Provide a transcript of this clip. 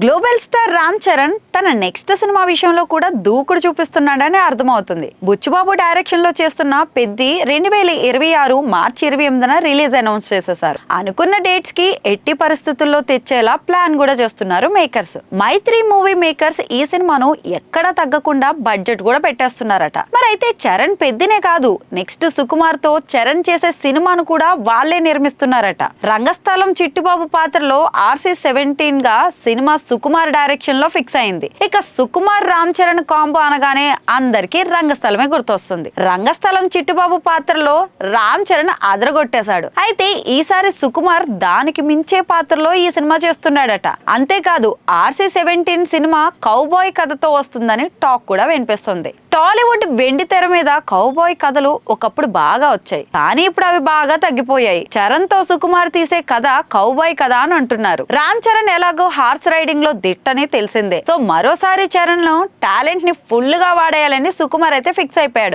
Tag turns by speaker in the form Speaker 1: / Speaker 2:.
Speaker 1: Global star Ram Charan తన next cinema విషయంలో కూడా దూకుడు చూపిస్తున్నాడని అర్థమవుతుంది. బుచ్చిబాబు డైరెక్షన్ లో చేస్తున్న పెద్ది 2026 మార్చి 28న రిలీజ్ అనౌన్స్ చేసేసారు. అనుకున్న డేట్స్ కి ఎట్టి పరిస్థితుల్లో తెచ్చేలా ప్లాన్ కూడా చేస్తున్నారు మేకర్స్. మైత్రి మూవీ మేకర్స్ ఈ సినిమాను ఎక్కడా తగ్గకుండా బడ్జెట్ కూడా పెట్టేస్తున్నారట. మరి అయితే చరణ్ పెద్దినే కాదు, నెక్స్ట్ సుకుమార్ తో చరణ్ చేసే సినిమాను కూడా వాళ్లే నిర్మిస్తున్నారట. రంగస్థలం చిట్టుబాబు పాత్రలో RC-17 గా సినిమా సుకుమార్ డైరెక్షన్ లో ఫిక్స్ అయింది. ఇక సుకుమార్ రామ్ చరణ్ కాంబో అనగానే అందరికీ రంగస్థలమే గుర్తొస్తుంది. రంగస్థలం చిట్టుబాబు పాత్రలో రామ్ చరణ్ అదరగొట్టేశాడు. అయితే ఈసారి సుకుమార్ దానికి మించే పాత్రలో ఈ సినిమా చేస్తున్నాడట. అంతేకాదు RC-17 సినిమా కౌబాయ్ కథతో వస్తుందని టాక్ కూడా వినిపిస్తుంది. టాలీవుడ్ వెండి తెర మీద కౌబాయ్ కథలు ఒకప్పుడు బాగా వచ్చాయి, కానీ ఇప్పుడు అవి బాగా తగ్గిపోయాయి. చరణ్ తో సుకుమార్ తీసే కథ కౌబాయ్ కథ అని అంటున్నారు. రామ్ చరణ్ ఎలాగో హార్స్ రైడింగ్ లో దిట్టని తెలిసిందే. సో మరోసారి చరణ్ లో టాలెంట్ ని ఫుల్ గా వాడేయాలని సుకుమార్ అయితే ఫిక్స్ అయిపోయాడు.